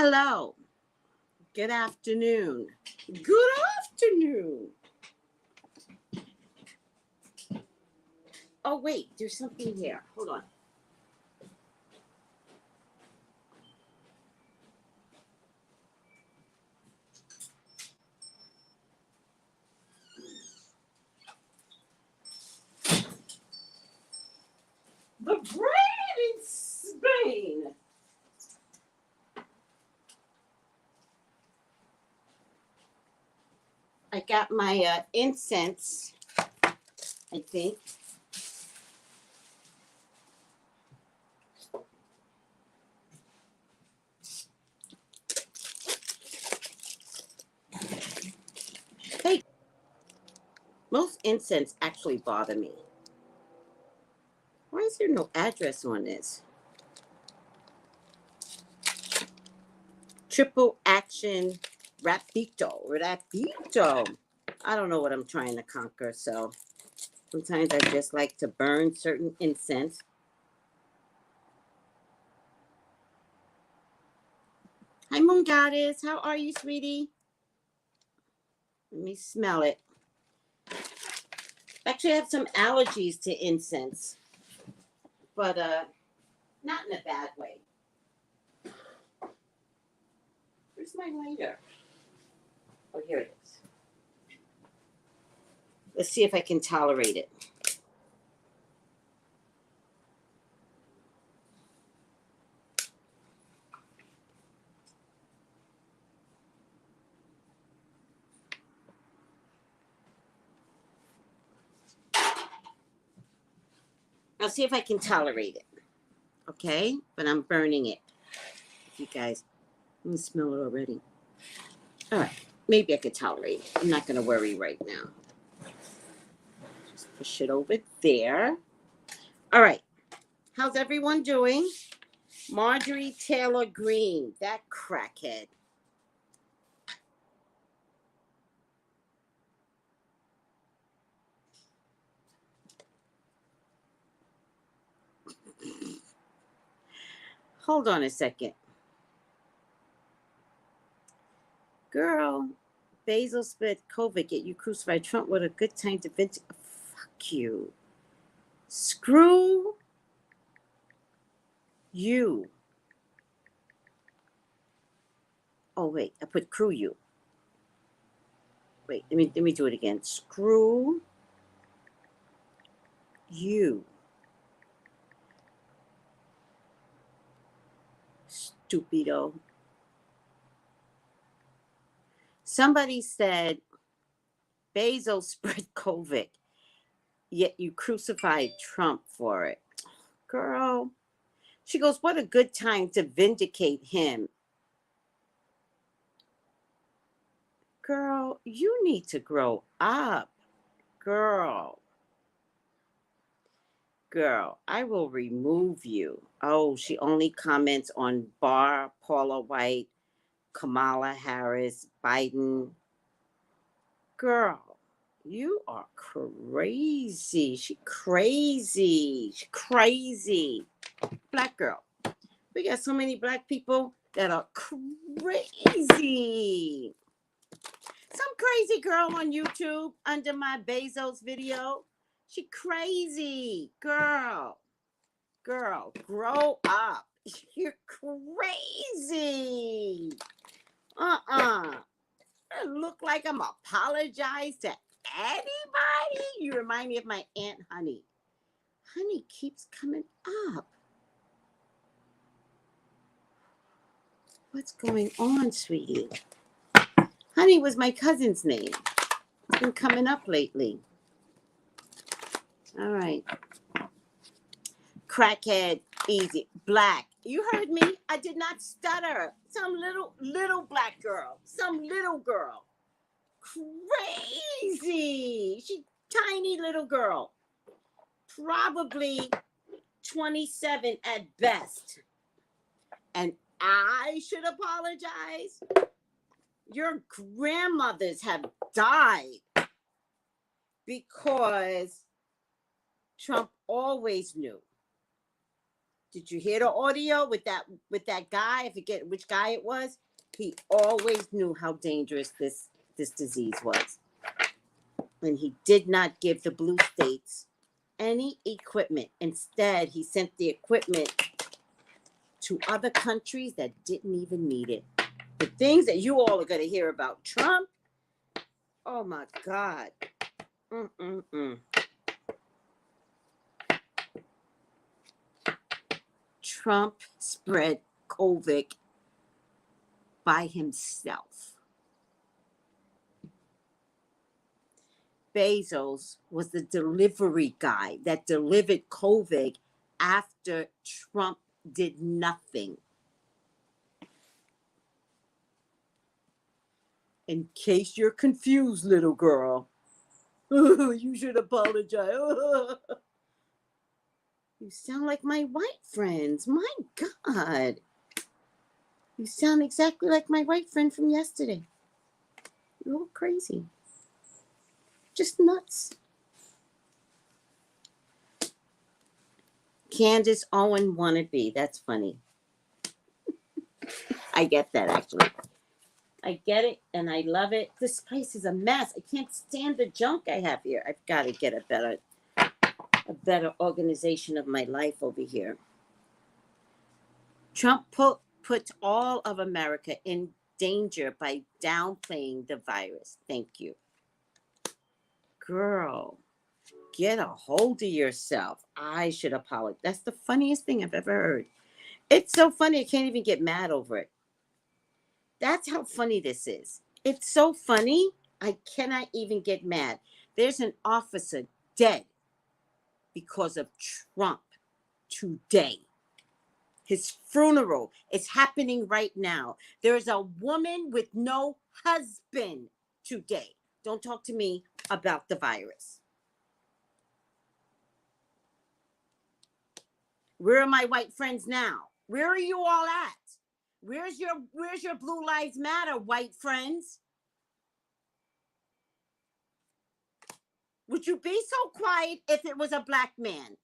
Hello. Good afternoon. Good afternoon. Oh, wait, there's something here. Hold on. The bread in Spain. I got my incense, I think. Hey, most incense actually bother me. Why is there no address on this? Triple action rapito. I don't know what I'm trying to conquer, so sometimes I just like to burn certain incense. Hi, Moon Goddess. How are you, sweetie? Let me smell it. Actually, I have some allergies to incense, but not in a bad way. Where's my lighter? Oh, here it is. Let's see if I can tolerate it. I'll see if I can tolerate it. Okay? But I'm burning it. You guys, I can smell it already. All right. Maybe I could tolerate it. I'm not going to worry right now. Just push it over there. All right. How's everyone doing? Marjorie Taylor Greene, that crackhead. Hold on a second. Girl, Basil spit COVID, yet you crucified Trump. What a good time to vent. Fuck you. Screw you. Oh, wait, I put crew you. Wait, let me do it again. Screw you. Stupido. Somebody said Basil spread COVID, yet you crucified Trump for it. Girl. She goes, what a good time to vindicate him. Girl, you need to grow up. Girl, I will remove you. Oh, she only comments on Barr, Paula White, Kamala Harris, Biden. Girl, you are crazy. She crazy. Black girl. We got so many black people that are crazy. Some crazy girl on YouTube under my Bezos video. She crazy. Girl, grow up. You're crazy. I look like I'm apologize to anybody. You remind me of my Aunt Honey. Honey keeps coming up. What's going on, sweetie? Honey was my cousin's name. It's been coming up lately. All right. Crackhead, easy. Black. You heard me. I did not stutter. Some little black girl. Some little girl. Crazy. She tiny little girl. Probably 27 at best. And I should apologize. Your grandmothers have died because Trump always knew Did you hear the audio with that guy? I forget which guy it was. He always knew how dangerous this disease was. And he did not give the blue states any equipment. Instead, he sent the equipment to other countries that didn't even need it. The things that you all are going to hear about Trump, oh my God. Trump spread COVID by himself. Bezos was the delivery guy that delivered COVID after Trump did nothing. In case you're confused, little girl, you should apologize. You sound like my white friends. My God. You sound exactly like my white friend from yesterday. You're all crazy. Just nuts. Candace Owen wannabe. That's funny. I get that, actually. I get it, and I love it. This place is a mess. I can't stand the junk I have here. I've got to get a better organization of my life over here. Trump put all of America in danger by downplaying the virus. Thank you. Girl, get a hold of yourself. I should apologize. That's the funniest thing I've ever heard. It's so funny, I can't even get mad over it. That's how funny this is. It's so funny, I cannot even get mad. There's an officer dead because of Trump today. His funeral is happening right now. There is a woman with no husband today. Don't talk to me about the virus. Where are my white friends now? Where are you all at? Where's your Blue Lives Matter, white friends? Would you be so quiet if it was a black man?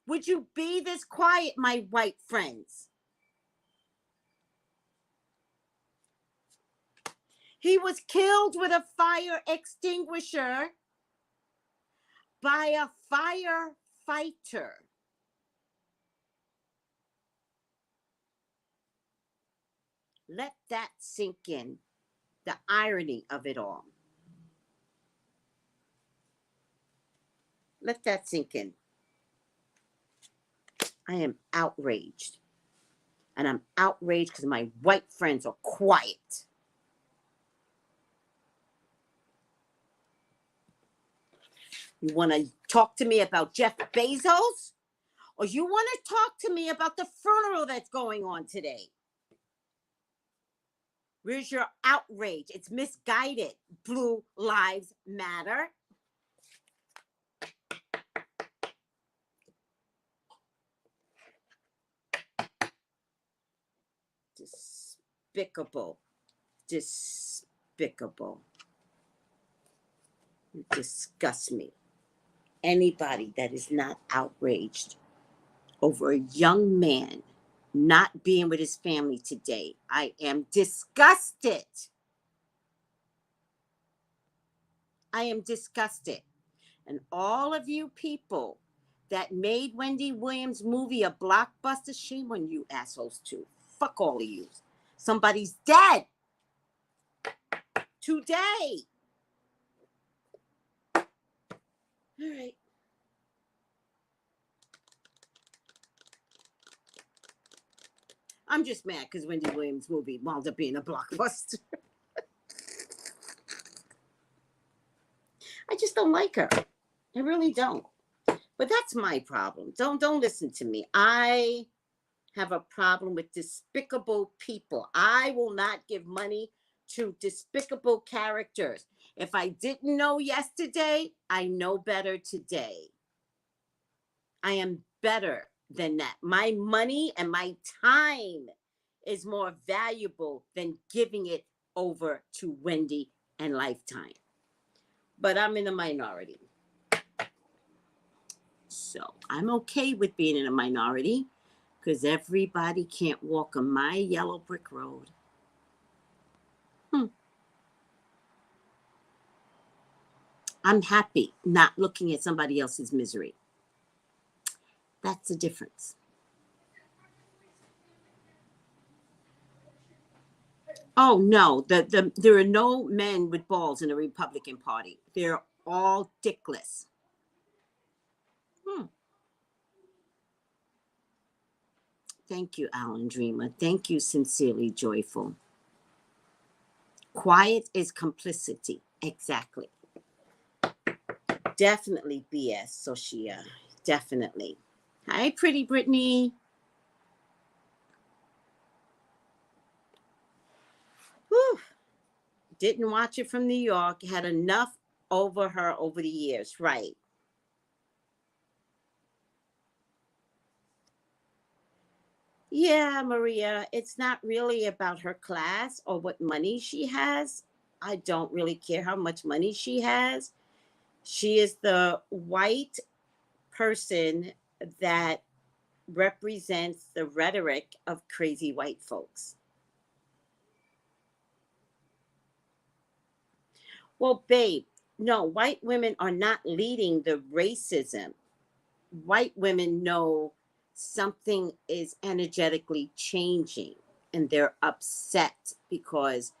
Would you be this quiet, my white friends? He was killed with a fire extinguisher by a firefighter. Let that sink in, the irony of it all. Let that sink in. I am outraged. And I'm outraged because my white friends are quiet. You want to talk to me about Jeff Bezos? Or you want to talk to me about the funeral that's going on today? Where's your outrage? It's misguided. Blue Lives Matter. Despicable. Despicable. You disgust me. Anybody that is not outraged over a young man not being with his family today, I am disgusted. I am disgusted. And all of you people that made Wendy Williams' movie a blockbuster, shame on you assholes too. Fuck all of you. Somebody's dead today. All right. I'm just mad because Wendy Williams' movie wound up being a blockbuster. I just don't like her. I really don't. But that's my problem. Don't listen to me. I have a problem with despicable people. I will not give money to despicable characters. If I didn't know yesterday, I know better today. I am better than that. My money and my time is more valuable than giving it over to Wendy and Lifetime. But I'm in the minority. So I'm okay with being in a minority because everybody can't walk on my yellow brick road. I'm happy not looking at somebody else's misery. That's the difference. Oh no, there are no men with balls in the Republican Party. They're all dickless. Thank you, Alan Dreamer. Thank you, Sincerely Joyful. Quiet is complicity. Exactly. Definitely BS, Soshia. Definitely. Hi, pretty Brittany. Whew. Didn't watch it from New York. Had enough over her over the years. Right. Yeah, Maria, it's not really about her class or what money she has. I don't really care how much money she has. She is the white person that represents the rhetoric of crazy white folks. Well, babe, no, white women are not leading the racism. White women know something is energetically changing and they're upset because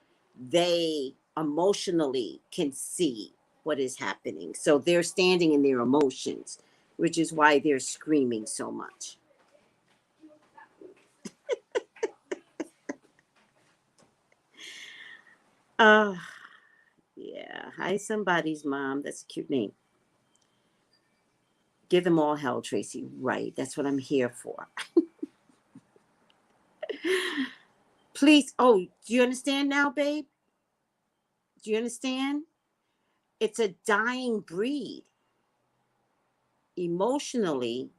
they emotionally can see what is happening. So they're standing in their emotions, which is why they're screaming so much. Uh, yeah. Hi, somebody's mom. That's a cute name. Give them all hell, Tracy. Right. That's what I'm here for. Please. Oh, do you understand now, babe? Do you understand? It's a dying breed. Emotionally,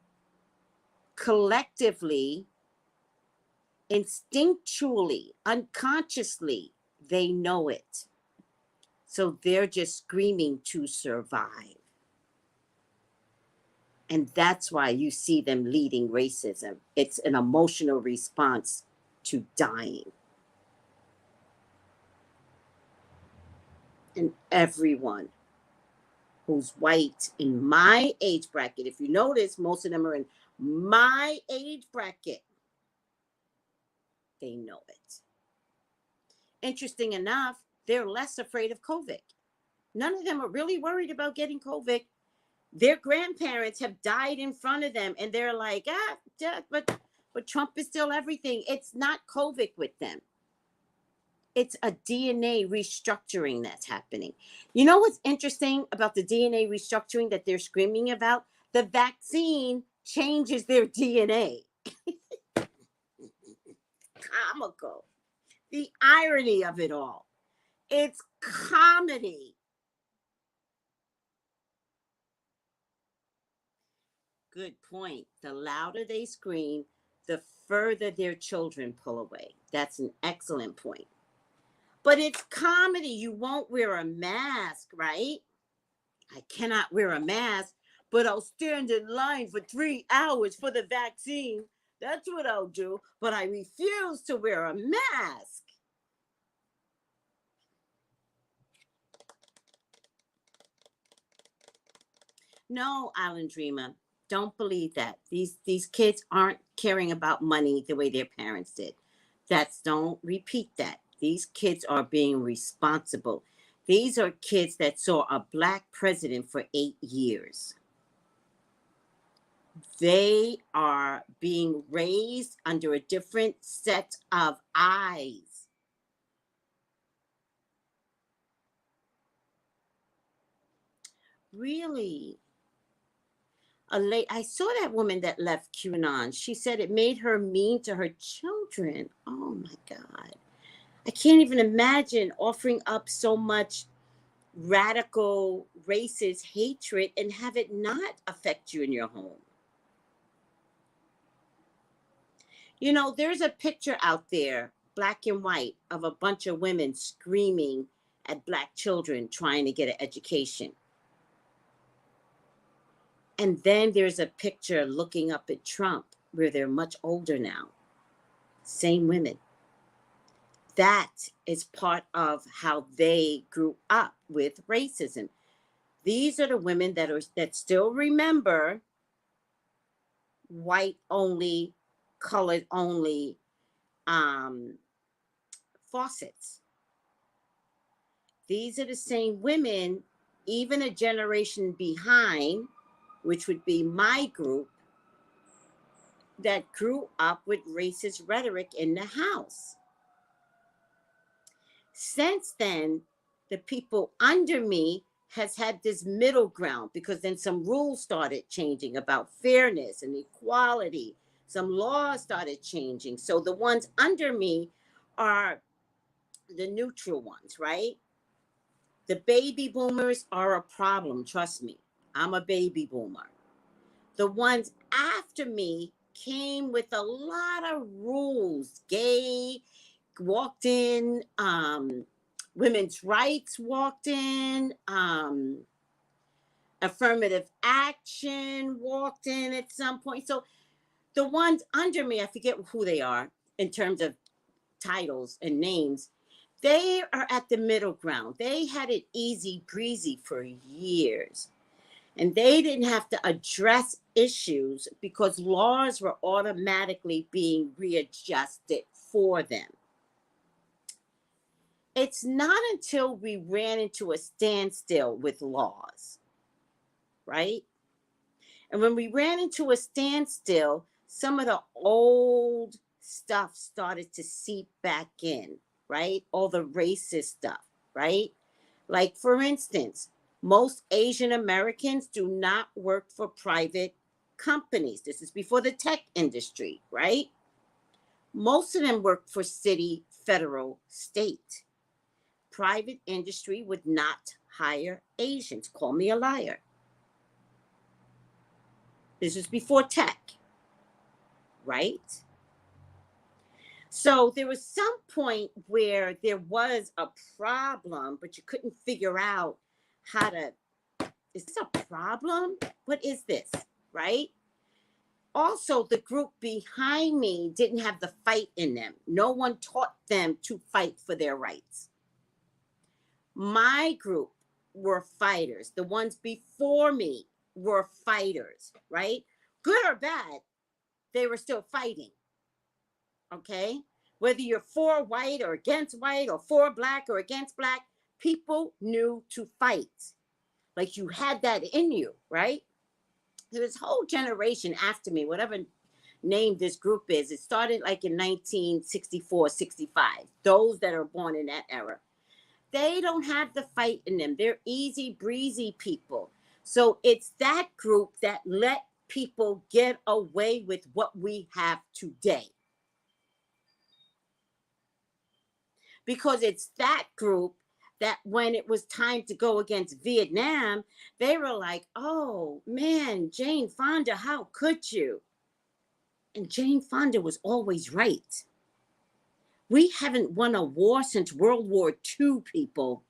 collectively, instinctually, unconsciously, they know it. So they're just screaming to survive. And that's why you see them leading racism. It's an emotional response to dying. And everyone who's white in my age bracket, if you notice, most of them are in my age bracket, they know it. Interesting enough, they're less afraid of COVID. None of them are really worried about getting COVID. Their grandparents have died in front of them, and they're like, but Trump is still everything. It's not COVID with them. It's a DNA restructuring that's happening. You know what's interesting about the DNA restructuring that they're screaming about? The vaccine changes their DNA. Comical. The irony of it all. It's comedy. Good point. The louder they scream, the further their children pull away. That's an excellent point. But it's comedy. You won't wear a mask, right? I cannot wear a mask, but I'll stand in line for 3 hours for the vaccine. That's what I'll do. But I refuse to wear a mask. No, Island Dreamer, don't believe that. These kids aren't caring about money the way their parents did. Don't repeat that. These kids are being responsible. These are kids that saw a black president for 8 years. They are being raised under a different set of eyes. Really? I saw that woman that left QAnon. She said it made her mean to her children. Oh my God. I can't even imagine offering up so much radical racist hatred and have it not affect you in your home. You know, there's a picture out there, black and white, of a bunch of women screaming at black children trying to get an education. And then there's a picture looking up at Trump where they're much older now. Same women. That is part of how they grew up with racism. These are the women that still remember white only, colored only faucets. These are the same women, even a generation behind, which would be my group, that grew up with racist rhetoric in the house. Since then, the people under me has had this middle ground, because then some rules started changing about fairness and equality. Some laws started changing. So the ones under me are the neutral ones, right? The baby boomers are a problem, trust me. I'm a baby boomer. The ones after me came with a lot of rules. Gay walked in, women's rights walked in, affirmative action walked in at some point. So the ones under me, I forget who they are in terms of titles and names, they are at the middle ground. They had it easy breezy for years. And they didn't have to address issues because laws were automatically being readjusted for them. It's not until we ran into a standstill with laws, right? And when we ran into a standstill, some of the old stuff started to seep back in, right? All the racist stuff, right? Like, for instance, most Asian Americans do not work for private companies. This is before the tech industry, right? Most of them work for city, federal, state. Private industry would not hire Asians. Call me a liar. This is before tech, right? So there was some point where there was a problem, but you couldn't figure out how to, is this a problem? What is this, right? Also, the group behind me didn't have the fight in them. No one taught them to fight for their rights. My group were fighters. The ones before me were fighters, right? Good or bad, they were still fighting. Okay? Whether you're for white or against white or for black or against black, people knew to fight. Like, you had that in you, right? This whole generation after me, whatever name this group is, it started like in 1964, 65. Those that are born in that era. They don't have the fight in them. They're easy breezy people. So it's that group that let people get away with what we have today. Because it's that group that when it was time to go against Vietnam, they were like, oh man, Jane Fonda, how could you? And Jane Fonda was always right. We haven't won a war since World War II, people.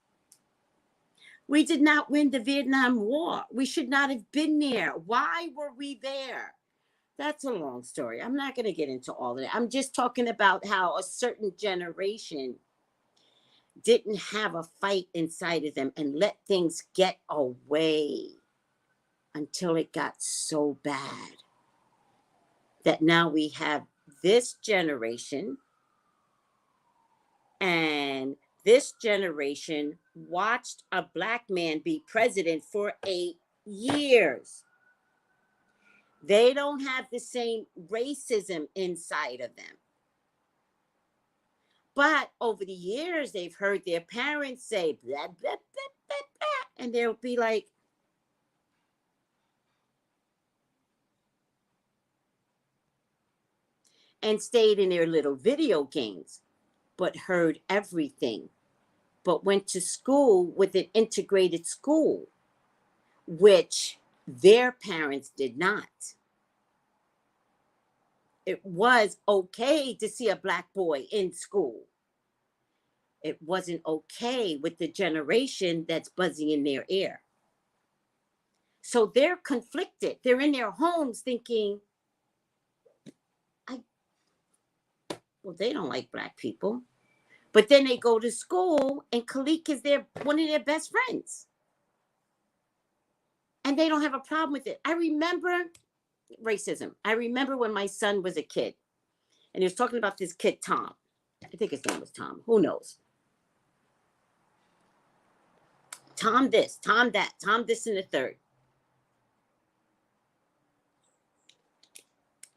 We did not win the Vietnam War. We should not have been there. Why were we there? That's a long story. I'm not going to get into all of that. I'm just talking about how a certain generation didn't have a fight inside of them and let things get away until it got so bad that now we have this generation, and this generation watched a black man be president for 8 years. They don't have the same racism inside of them. But over the years, they've heard their parents say, blah, blah, blah, blah, blah, and they'll be like, and stayed in their little video games, but heard everything, but went to school with an integrated school, which their parents did not. It was okay to see a black boy in school. It wasn't okay with the generation that's buzzing in their ear. So they're conflicted. They're in their homes thinking, well, they don't like black people. But then they go to school and Khalik is one of their best friends. And they don't have a problem with it. I remember racism. I remember when my son was a kid and he was talking about this kid, Tom. I think his name was Tom. Who knows? Tom this, Tom that, Tom this and the third.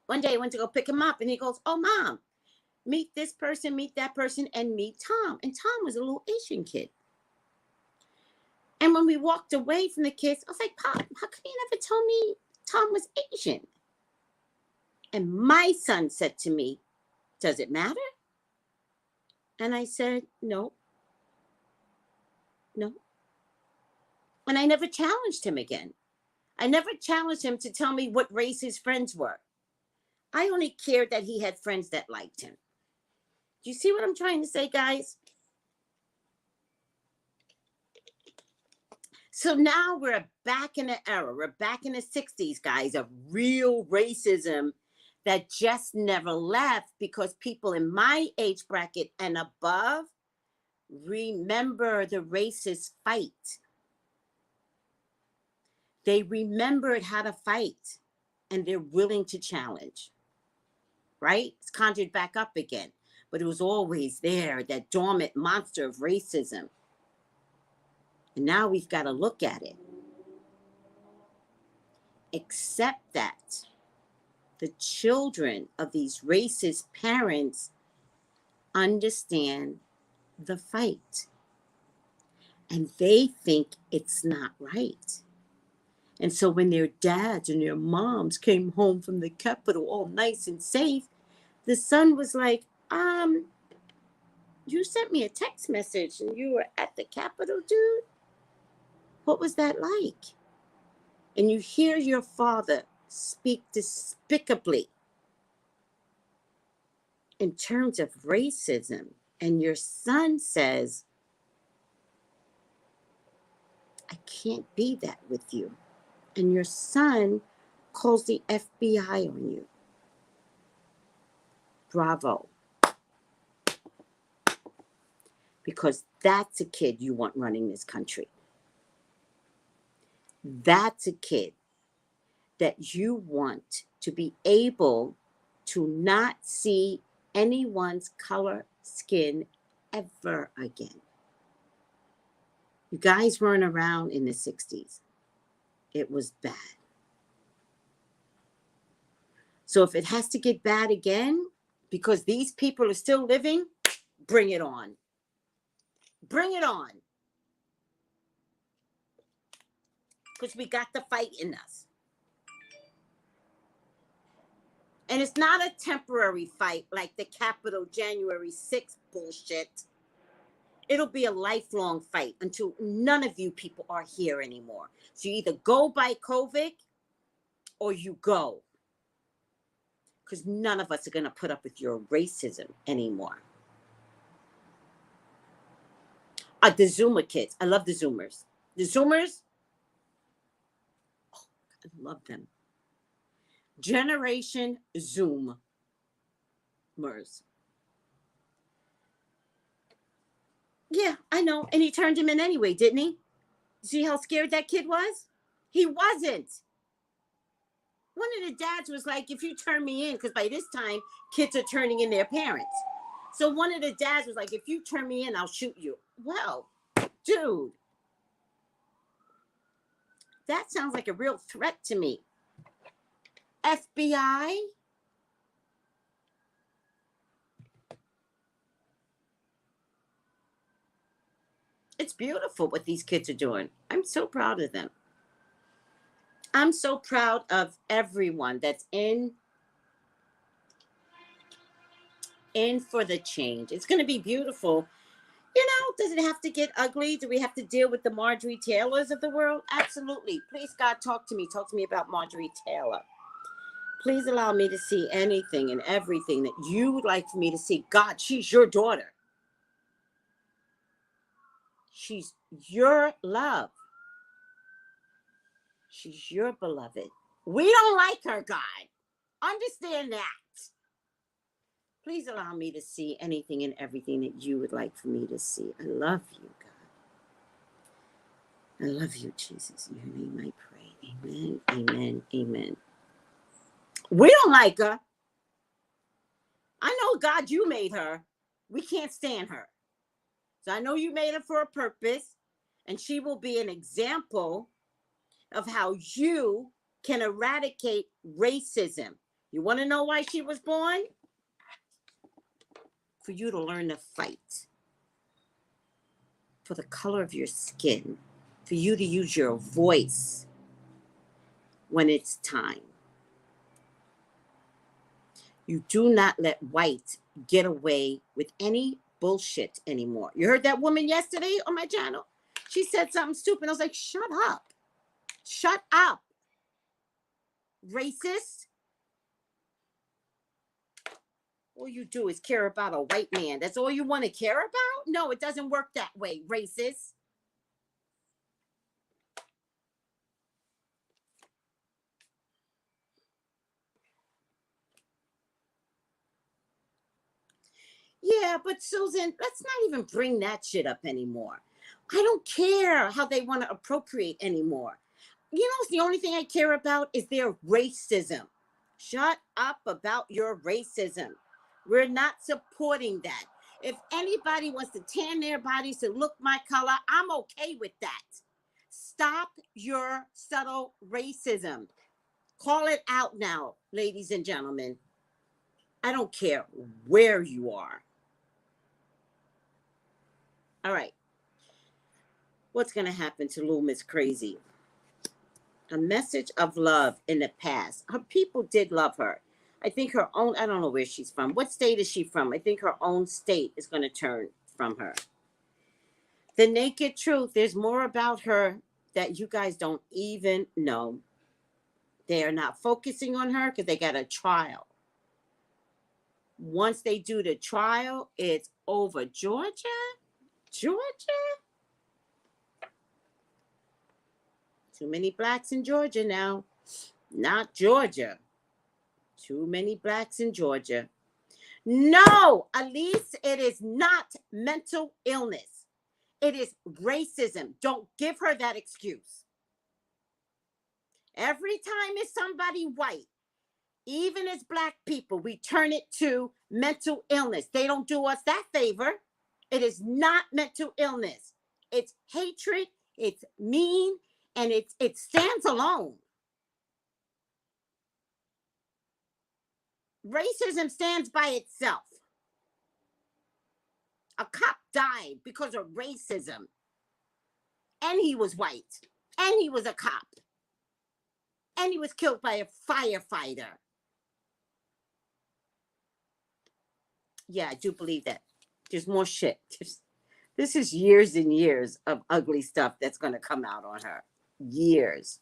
One day I went to go pick him up and he goes, oh, Mom, meet this person, meet that person, and meet Tom. And Tom was a little Asian kid. And when we walked away from the kids, I was like, Pop, how come you never told me Tom was Asian? And my son said to me, does it matter? And I said, no. No. And I never challenged him again. I never challenged him to tell me what race his friends were. I only cared that he had friends that liked him. Do you see what I'm trying to say, guys? So now we're back in the era. We're back in the 60s, guys, of real racism that just never left because people in my age bracket and above remember the racist fight. They remembered how to fight and they're willing to challenge, right? It's conjured back up again, but it was always there, that dormant monster of racism. And now we've got to look at it. Accept that the children of these racist parents understand the fight. And they think it's not right. And so when their dads and their moms came home from the Capitol all nice and safe, the son was like, you sent me a text message and you were at the Capitol, dude? What was that like? And you hear your father speak despicably in terms of racism, and your son says, I can't be that with you. And your son calls the FBI on you. Bravo. Because that's a kid you want running this country. That's a kid that you want to be able to not see anyone's color, skin ever again. You guys weren't around in the 60s. It was bad. So if it has to get bad again, because these people are still living, bring it on. Bring it on. Because we got the fight in us. And it's not a temporary fight like the Capitol January 6th bullshit. It'll be a lifelong fight until none of you people are here anymore. So you either go by COVID or you go. Because none of us are going to put up with your racism anymore. The Zoomer kids. I love the Zoomers. The Zoomers, oh, I love them. Generation Zoomers. Yeah, I know. And he turned him in anyway, didn't he? See how scared that kid was? He wasn't. One of the dads was like, if you turn me in, because by this time, kids are turning in their parents. So one of the dads was like, if you turn me in, I'll shoot you. Well, dude, that sounds like a real threat to me. FBI? It's beautiful what these kids are doing. I'm so proud of them. I'm so proud of everyone that's in for the change. It's going to be beautiful. You know, does it have to get ugly? Do we have to deal with the Marjorie Taylors of the world? Absolutely. Please, God, talk to me. Talk to me about Marjorie Taylor. Please allow me to see anything and everything that you would like for me to see. God, she's your daughter. She's your love. She's your beloved. We don't like her, God. Understand that. Please allow me to see anything and everything that you would like for me to see. I love you, God. I love you, Jesus. In your name I pray. Amen, amen, amen. We don't like her. I know, God, you made her. We can't stand her. So I know you made her for a purpose, and she will be an example of how you can eradicate racism. You want to know why she was born? For you to learn to fight. For the color of your skin. For you to use your voice when it's time. You do not let white get away with any bullshit anymore. You heard that woman yesterday on my channel? She said something stupid. I was like, shut up. Shut up. Racist. All you do is care about a white man. That's all you want to care about? No, it doesn't work that way, racist. Yeah, but Susan, let's not even bring that shit up anymore. I don't care how they want to appropriate anymore. You know, the only thing I care about is their racism. Shut up about your racism. We're not supporting that. If anybody wants to tan their bodies to look my color, I'm okay with that. Stop your subtle racism. Call it out now, ladies and gentlemen. I don't care where you are. All right. What's going to happen to Little Miss Crazy? A message of love in the past. Her people did love her. I think her own, I don't know where she's from. What state is she from? I think her own state is going to turn from her. The naked truth, there's more about her that you guys don't even know. They are not focusing on her because they got a trial. Once they do the trial, it's over. Georgia? Too many blacks in Georgia now. Not Georgia. Too many blacks in Georgia. No, Elise, it is not mental illness. It is racism. Don't give her that excuse. Every time it's somebody white, even as black people, we turn it to mental illness. They don't do us that favor. It is not mental illness. It's hatred, it's mean, and it stands alone. Racism stands by itself. A cop died because of racism. And he was white. And he was a cop. And he was killed by a firefighter. Yeah, I do believe that. There's more shit. This is years and years of ugly stuff that's going to come out on her. Years.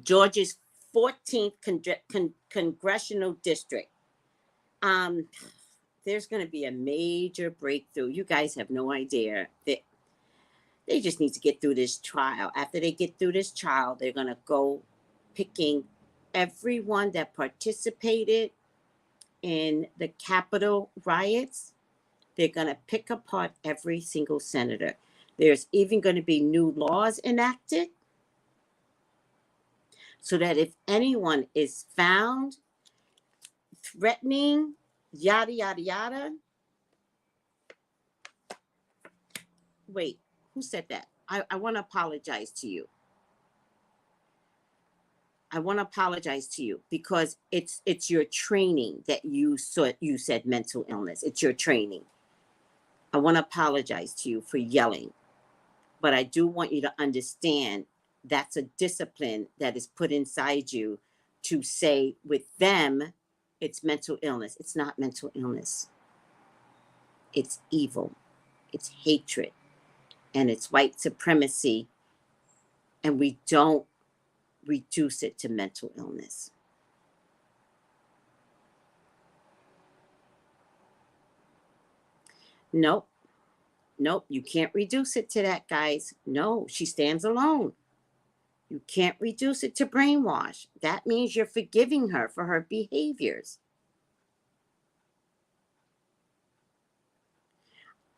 Georgia's 14th congressional district. There's going to be a major breakthrough. You guys have no idea. They just need to get through this trial. After they get through this trial, they're going to go picking everyone that participated in the Capitol riots. They're going to pick apart every single senator. There's even going to be new laws enacted so that if anyone is found threatening, yada, yada, yada. Wait, who said that? I want to apologize to you. I want to apologize to you because it's your training that you said mental illness. It's your training. I want to apologize to you for yelling, but I do want you to understand that's a discipline that is put inside you to say with them, it's mental illness. It's not mental illness. It's evil. It's hatred. And it's white supremacy. And we don't reduce it to mental illness. Nope. You can't reduce it to that, guys. No, she stands alone. You can't reduce it to brainwash. That means you're forgiving her for her behaviors.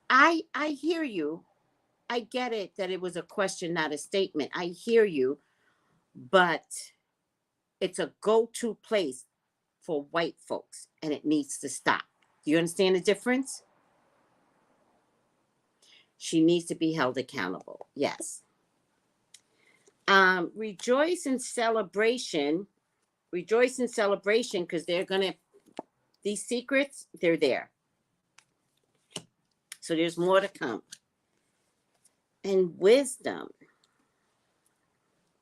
I hear you. I get it that it was a question, not a statement. I hear you, but it's a go-to place for white folks, and it needs to stop. Do you understand the difference? She needs to be held accountable. Yes. Rejoice in celebration. Rejoice in celebration because they're gonna. These secrets, they're there. So there's more to come. And wisdom.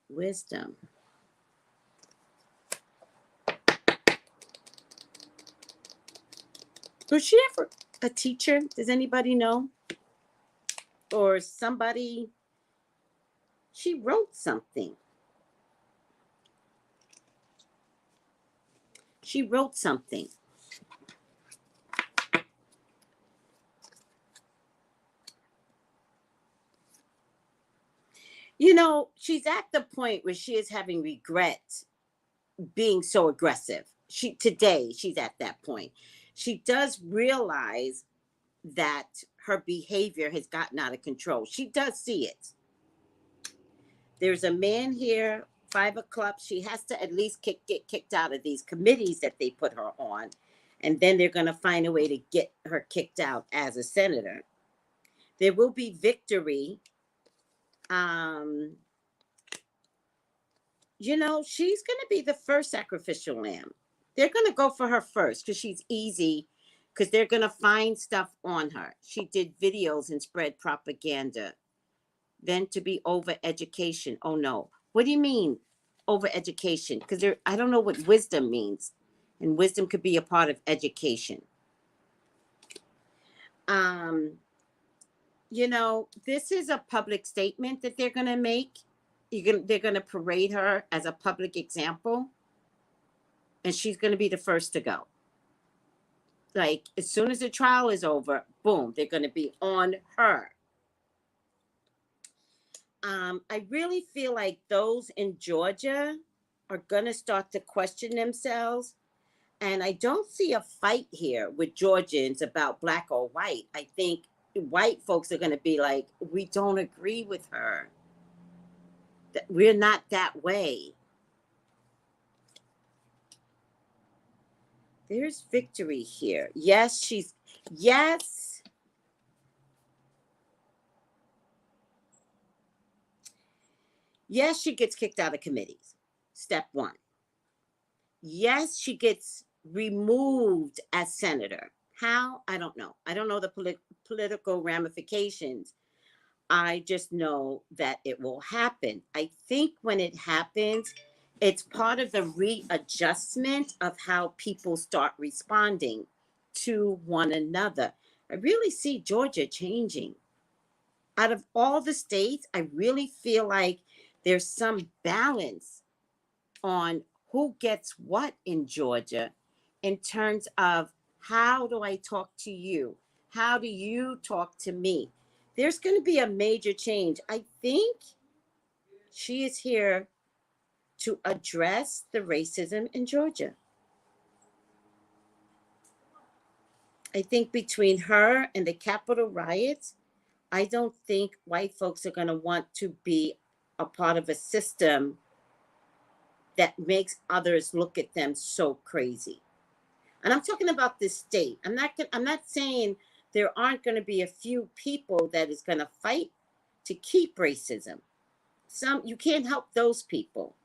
Wisdom. Was she ever a teacher? Does anybody know? Or somebody? She wrote something. She wrote something. You know, she's at the point where she is having regret being so aggressive. Today she's at that point. She does realize that her behavior has gotten out of control. She does see it. There's a man here, 5 o'clock. She has to at least get kicked out of these committees that they put her on. And then they're going to find a way to get her kicked out as a senator. There will be victory. You know, she's going to be the first sacrificial lamb. They're going to go for her first because she's easy, because they're going to find stuff on her. She did videos and spread propaganda. Then to be over education. Oh, no. What do you mean over education? Because I don't know what wisdom means. And wisdom could be a part of education. You know, this is a public statement that they're going to make. They're going to parade her as a public example. And she's going to be the first to go. Like, as soon as the trial is over, boom, they're going to be on her. I really feel like those in Georgia are going to start to question themselves. And I don't see a fight here with Georgians about black or white. I think white folks are going to be like, we don't agree with her. We're not that way. There's victory here. Yes, yes. Yes, she gets kicked out of committees. Step 1. Yes, she gets removed as senator. How? I don't know. I don't know the political ramifications. I just know that it will happen. I think when it happens, it's part of the readjustment of how people start responding to one another. I really see Georgia changing. Out of all the states, I really feel like there's some balance on who gets what in Georgia in terms of how do I talk to you? How do you talk to me? There's going to be a major change. I think she is here to address the racism in Georgia. I think between her and the Capitol riots, I don't think white folks are going to want to be a part of a system that makes others look at them so crazy. And I'm talking about this state. I'm not saying there aren't going to be a few people that is going to fight to keep racism. You can't help those people.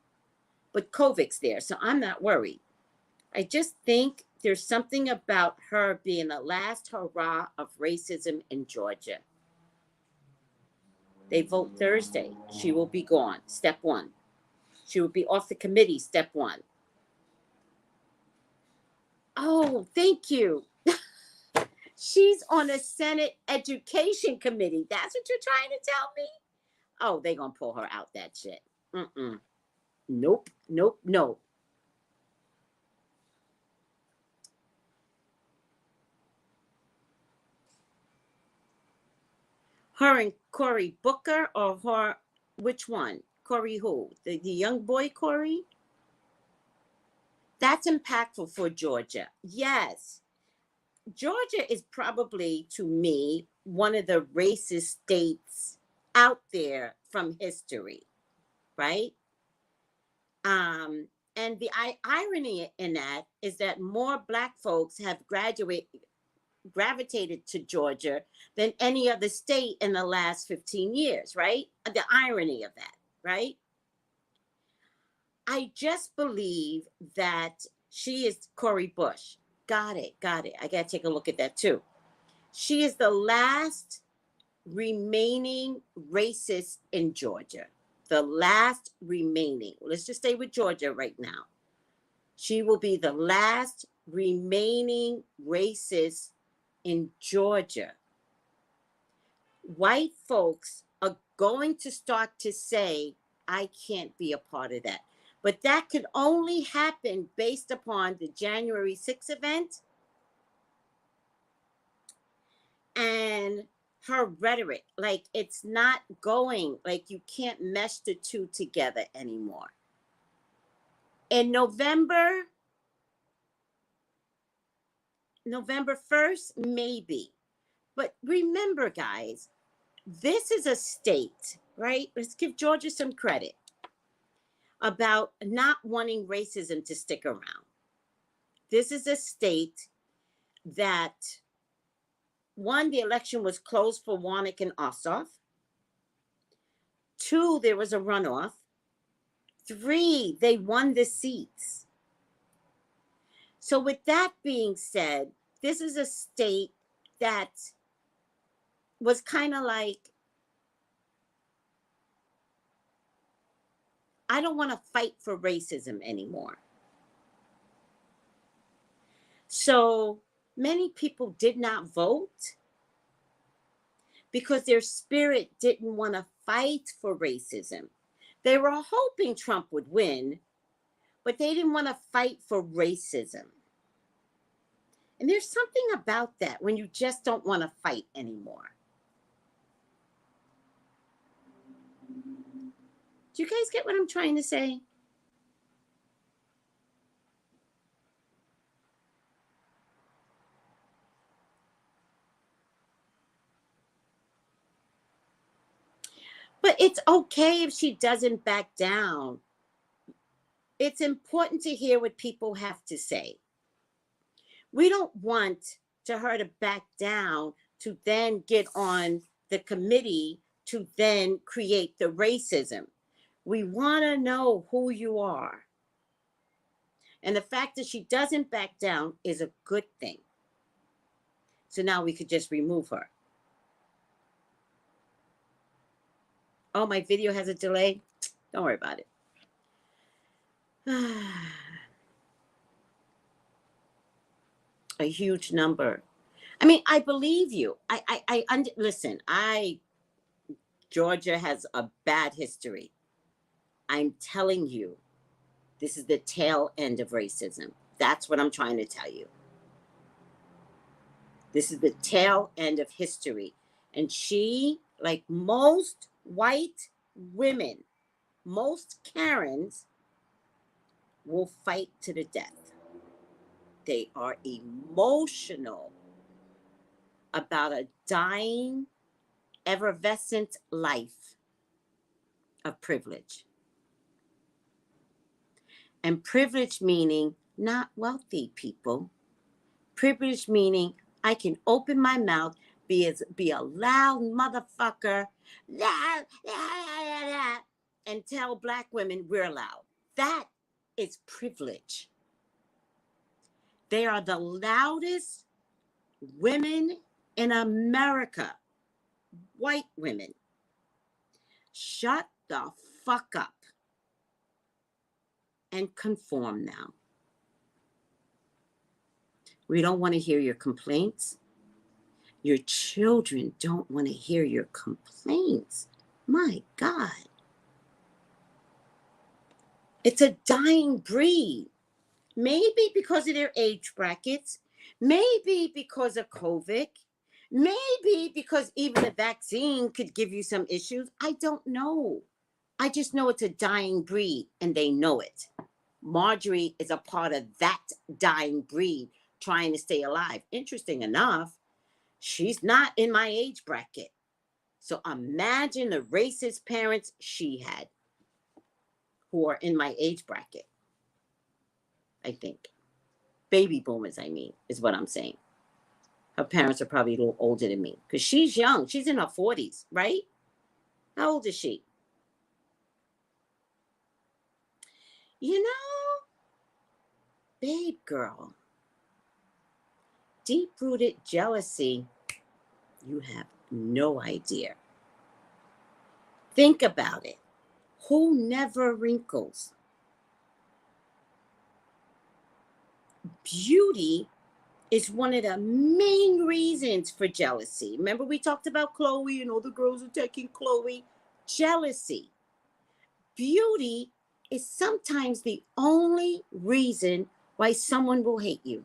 But COVID's there, so I'm not worried. I just think there's something about her being the last hurrah of racism in Georgia. They vote Thursday. She will be gone. Step 1. She will be off the committee. Step 1. Oh, thank you. She's on the Senate Education Committee. That's what you're trying to tell me? Oh, they're going to pull her out that shit. Nope. Her and Cory Booker, or her, which one? Corey who? The young boy Corey? That's impactful for Georgia. Yes. Georgia is probably, to me, one of the racist states out there from history, right? And the irony in that is that more Black folks have gravitated to Georgia than any other state in the last 15 years, right? The irony of that, right? I just believe that she is Cori Bush. Got it. I got to take a look at that too. She is the last remaining racist in Georgia. The last remaining. Let's just stay with Georgia right now. She will be the last remaining racist in Georgia. White folks are going to start to say, I can't be a part of that. But that could only happen based upon the January 6th event and her rhetoric. Like, it's not going, like, you can't mesh the two together anymore. In November 1st, maybe. But remember, guys, this is a state, right? Let's give Georgia some credit about not wanting racism to stick around. This is a state that, one, the election was closed for Warnock and Ossoff. 2, there was a runoff. 3, they won the seats. So with that being said, this is a state that was kind of like, I don't want to fight for racism anymore. So many people did not vote because their spirit didn't want to fight for racism. They were hoping Trump would win, but they didn't want to fight for racism. And there's something about that when you just don't want to fight anymore. Do you guys get what I'm trying to say? But it's okay if she doesn't back down. It's important to hear what people have to say. We don't want her to back down to then get on the committee to then create the racism. We want to know who you are. And the fact that she doesn't back down is a good thing. So now we could just remove her. Oh, my video has a delay. Don't worry about it. A huge number. I mean, I believe you. Listen, Georgia has a bad history. I'm telling you, this is the tail end of racism. That's what I'm trying to tell you. This is the tail end of history. And she, like most white women, most Karens, will fight to the death. They are emotional about a dying, effervescent life of privilege. And privilege meaning not wealthy people. Privilege meaning I can open my mouth, be a loud motherfucker, and tell Black women we're loud. That is privilege. They are the loudest women in America. White women. Shut the fuck up and conform now. We don't want to hear your complaints. Your children don't want to hear your complaints. My God. It's a dying breed. Maybe because of their age brackets. Maybe because of COVID. Maybe because even the vaccine could give you some issues. I don't know. I just know it's a dying breed, and they know it. Marjorie is a part of that dying breed trying to stay alive. Interesting enough, she's not in my age bracket. So imagine the racist parents she had who are in my age bracket, I think. Baby boomers, I mean, is what I'm saying. Her parents are probably a little older than me because she's young. She's in her 40s, right? How old is she? You know, babe girl, deep-rooted jealousy, you have no idea. Think about it. Who never wrinkles? Beauty is one of the main reasons for jealousy. Remember we talked about Chloe and all the girls attacking Chloe? Jealousy. Beauty is sometimes the only reason why someone will hate you.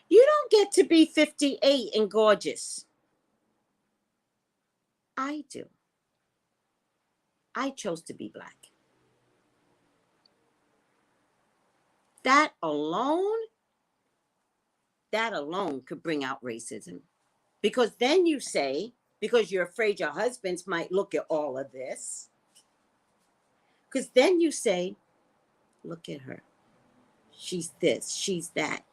You don't get to be 58 and gorgeous. I do. I chose to be black. That alone could bring out racism. Because then you say, because you're afraid your husbands might look at all of this, because then you say, look at her. She's this, she's that.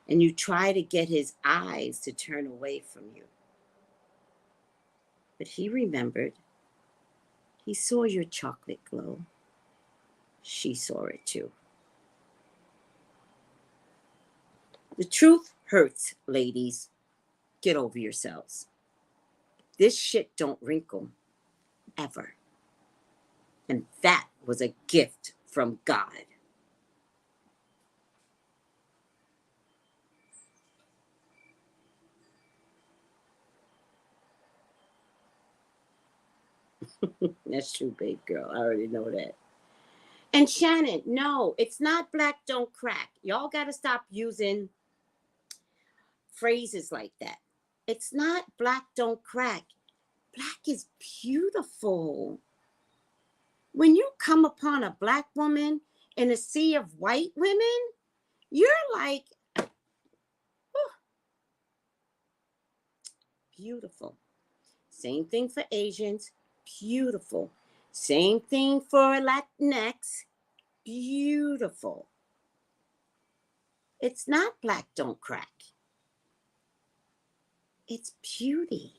And you try to get his eyes to turn away from you. But he remembered. He saw your chocolate glow. She saw it too. The truth hurts, ladies. Get over yourselves. This shit don't wrinkle, ever. And that was a gift from God. That's true, babe girl. I already know that. And Shannon, no, it's not black don't crack. Y'all got to stop using phrases like that. It's not black don't crack. Black is beautiful. When you come upon a black woman in a sea of white women, you're like, oh, beautiful. Same thing for Asians, beautiful. Same thing for Latinx, beautiful. It's not black don't crack. It's beauty.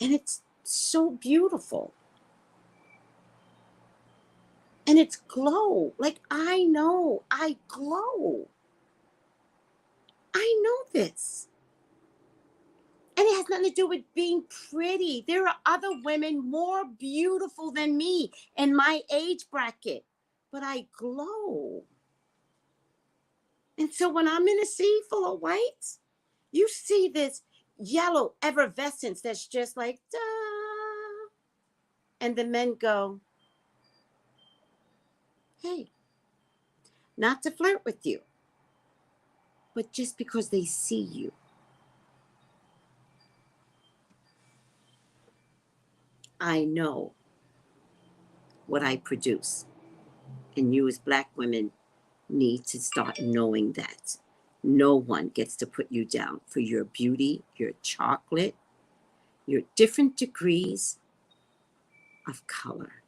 And it's so beautiful. And it's glow. Like, I know, I glow. I know this. And it has nothing to do with being pretty. There are other women more beautiful than me in my age bracket. But I glow. And so when I'm in a sea full of whites, you see this yellow effervescence that's just like, da. And the men go, hey, not to flirt with you, but just because they see you. I know what I produce. And you as black women need to start knowing that. No one gets to put you down for your beauty, your chocolate, your different degrees of color.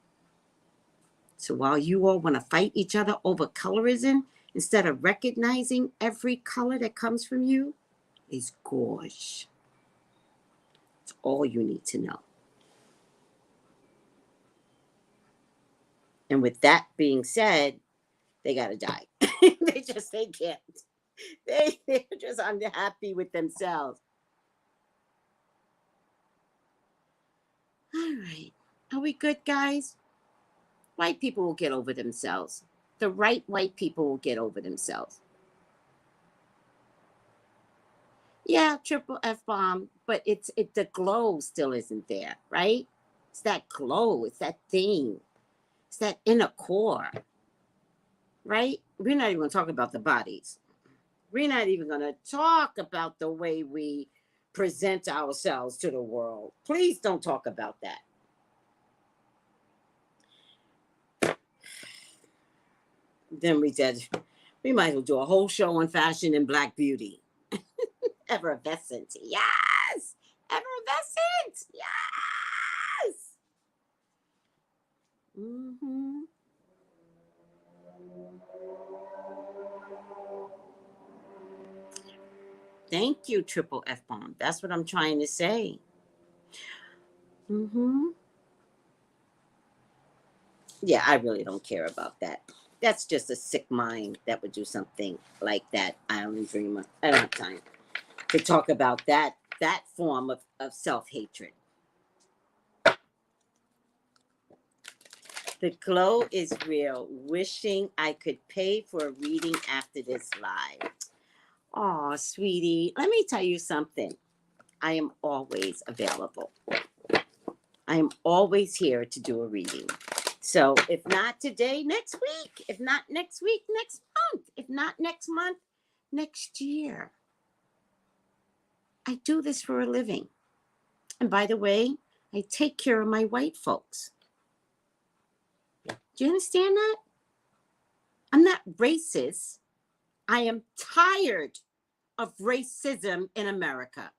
So while you all want to fight each other over colorism, instead of recognizing every color that comes from you is gorge. It's all you need to know. And with that being said, they got to die. they can't. They're just unhappy with themselves. All right. Are we good, guys? White people will get over themselves. The right white people will get over themselves. Yeah, triple F-bomb, but the glow still isn't there, right? It's that glow. It's that thing. It's that inner core, right? We're not even going to talk about the bodies. We're not even going to talk about the way we present ourselves to the world. Please don't talk about that. Then we said, we might as well do a whole show on fashion and Black beauty. Effervescent. Yes. Effervescent. Yes. Mm-hmm. Thank you, Triple F bomb. That's what I'm trying to say. Mm-hmm. Yeah, I really don't care about that. That's just a sick mind that would do something like that. I don't dream of. I don't have time to talk about that form of self-hatred. The glow is real. Wishing I could pay for a reading after this live. Oh, sweetie, let me tell you something. I am always available. I am always here to do a reading. So if not today, next week. If not next week, next month. If not next month, next year. I do this for a living. And by the way, I take care of my white folks. Do you understand that? I'm not racist. I am tired of racism in America.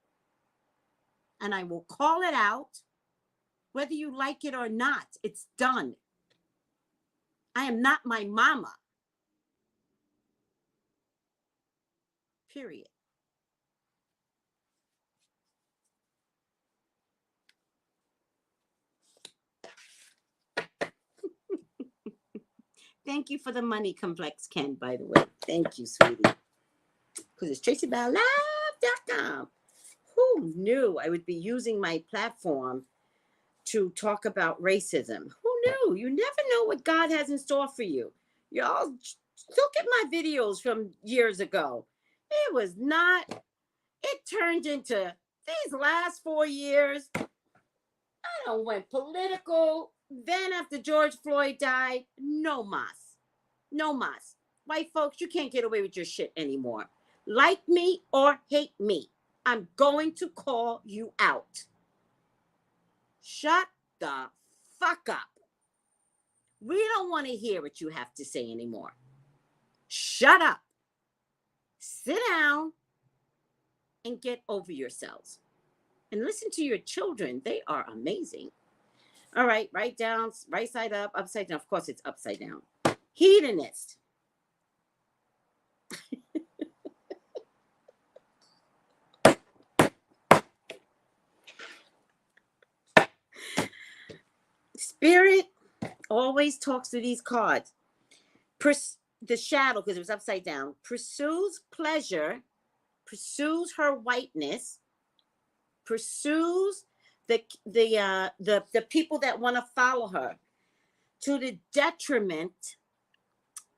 And I will call it out, whether you like it or not. It's done. I am not my mama. Period. Thank you for the money, Complex Ken, by the way. Thank you, sweetie. Because it's TraceyBrownlive.com. Who knew I would be using my platform to talk about racism? Who knew? You never know what God has in store for you. Y'all, look at my videos from years ago. It was not, it turned into these last 4 years. I don't went political. Then after George Floyd died, no mas. No mas. White folks, you can't get away with your shit anymore. Like me or hate me, I'm going to call you out. Shut the fuck up. We don't want to hear what you have to say anymore. Shut up. Sit down and get over yourselves. And listen to your children. They are amazing. All right, write down, right side up, upside down. Of course, it's upside down. Hedonist. Spirit always talks to these cards. The shadow, because it was upside down, pursues pleasure, pursues her whiteness, pursues the people that want to follow her to the detriment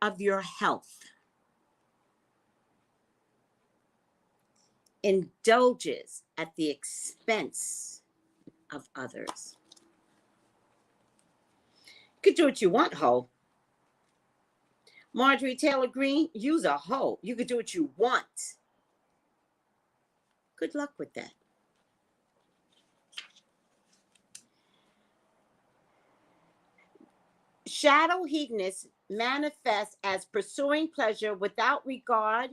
of your health. Indulges at the expense of others. You could do what you want, ho. Marjorie Taylor Greene, you's a hoe. You could do what you want. Good luck with that. Shadow hedonist manifests as pursuing pleasure without regard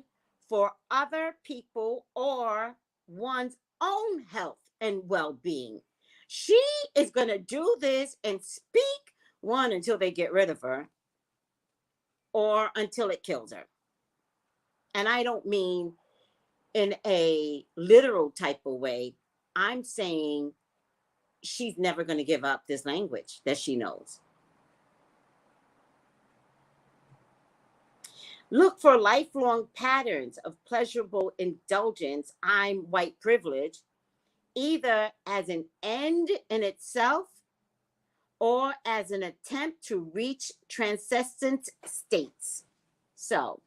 for other people or one's own health and well-being. She is going to do this and speak, one, until they get rid of her, or until it kills her. And I don't mean in a literal type of way. I'm saying she's never going to give up this language that she knows. Look for lifelong patterns of pleasurable indulgence. I'm white privilege, either as an end in itself or as an attempt to reach transcendent states. So,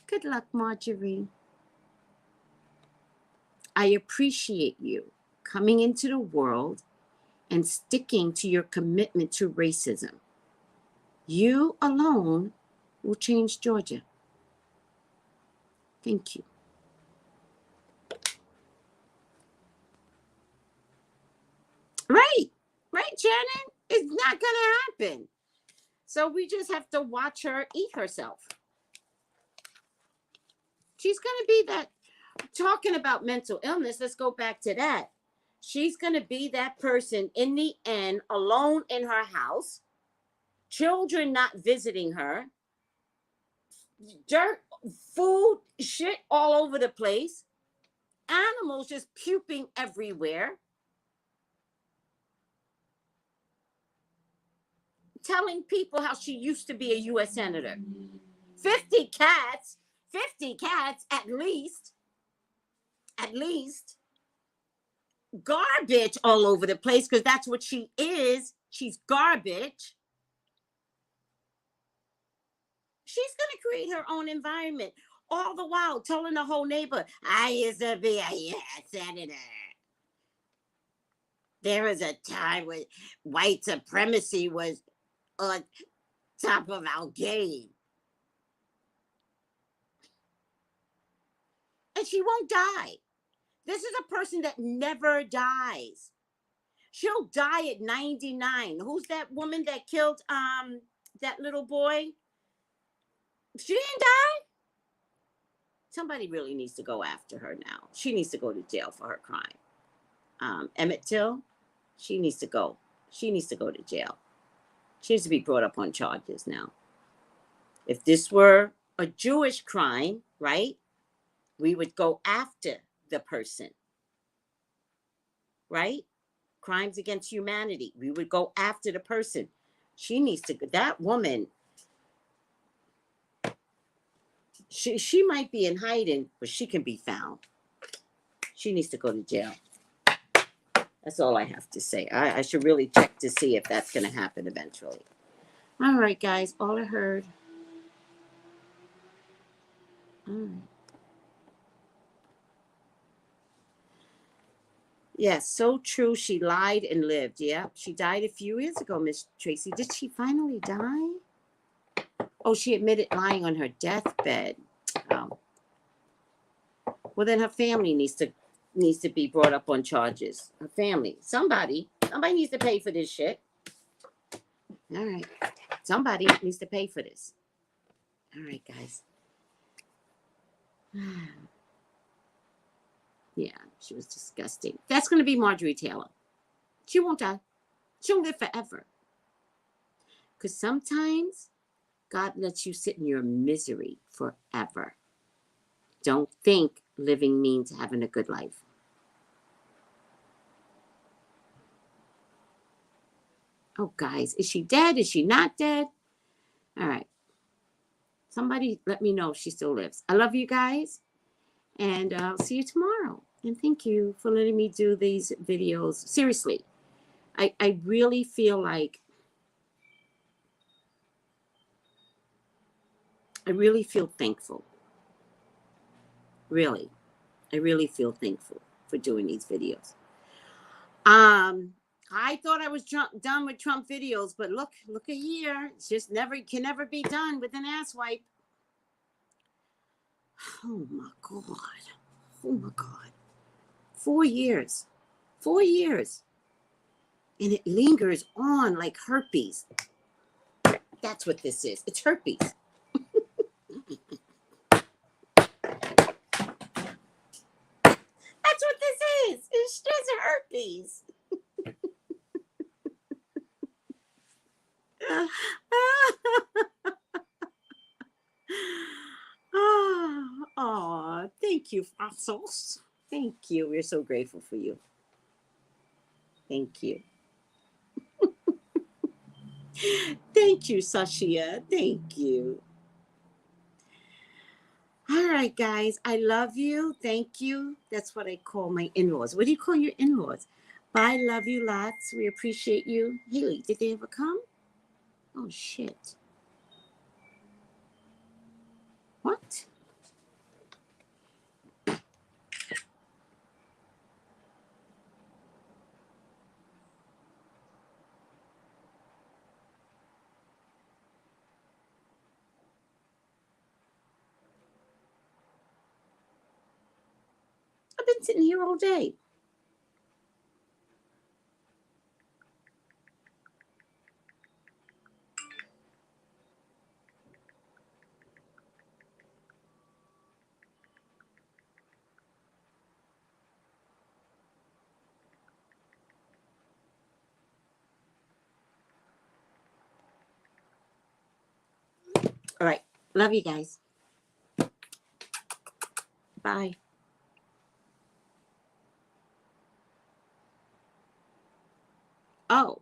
good luck, Marjorie. I appreciate you coming into the world and sticking to your commitment to racism. You alone will change Georgia. Thank you. Right. Right, Shannon? It's not going to happen. So we just have to watch her eat herself. She's going to be that. Talking about mental illness, let's go back to that. She's going to be that person in the end, alone in her house, children not visiting her, dirt, food, shit all over the place, animals just puking everywhere, telling people how she used to be a U.S. Senator. 50 cats at least, garbage all over the place, because that's what she is. She's garbage. She's going to create her own environment, all the while telling the whole neighbor, I used to be a U.S. Senator. There was a time when white supremacy was on top of our game. And she won't die. This is a person that never dies. She'll die at 99. Who's that woman that killed that little boy? She didn't die. Somebody really needs to go after her now. She needs to go to jail for her crime. Emmett Till, she needs to go. She needs to go to jail. She needs to be brought up on charges now. If this were a Jewish crime, right, we would go after the person, right? Crimes against humanity. We would go after the person. She needs to, that woman, she might be in hiding, but she can be found. She needs to go to jail. That's all I have to say. I should really check to see if that's going to happen eventually. All right, guys, all I heard. All right. Yes, so true. She lied and lived. Yeah, she died a few years ago, Miss Tracy. Did she finally die? Oh, she admitted lying on her deathbed. Oh. Well, then her family needs to be brought up on charges. Her family. Somebody needs to pay for this shit. All right. Somebody needs to pay for this. All right, guys. Yeah, she was disgusting. That's going to be Marjorie Taylor. She won't die. She'll live forever. Because sometimes God lets you sit in your misery forever. Don't think living means having a good life. Oh, guys, is she dead? Is she not dead? All right. Somebody let me know if she still lives. I love you guys. And I'll see you tomorrow. And thank you for letting me do these videos. Seriously, I really feel like, I really feel thankful. Really. I really feel thankful for doing these videos. I thought I was done with Trump videos, but look a year. It's just can never be done with an ass wipe. Oh my God. Oh my God. 4 years. 4 years. And it lingers on like herpes. That's what this is. It's herpes. That's what this is. It's just herpes. Oh, thank you, fossils. Thank you. We're so grateful for you. Thank you. Thank you, Sashia. Thank you. All right, guys. I love you. Thank you. That's what I call my in-laws. What do you call your in-laws? Bye. Love you lots. We appreciate you. Haley, did they ever come? Oh, shit. What? I've been sitting here all day. All right. Love you guys. Bye. Oh,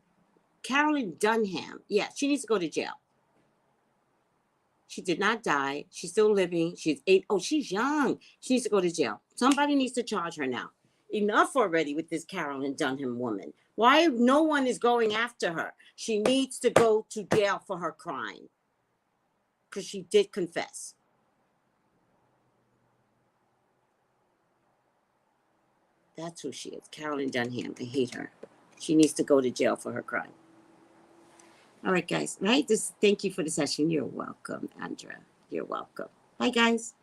Carolyn Dunham. Yeah, she needs to go to jail. She did not die. She's still living. She's 8. Oh, she's young. She needs to go to jail. Somebody needs to charge her now. Enough already with this Carolyn Dunham woman. Why no one is going after her? She needs to go to jail for her crime. Because she did confess. That's who she is. Carolyn Dunham. I hate her. She needs to go to jail for her crime. All right, guys. Right? Thank you for the session. You're welcome, Andra. You're welcome. Bye, guys.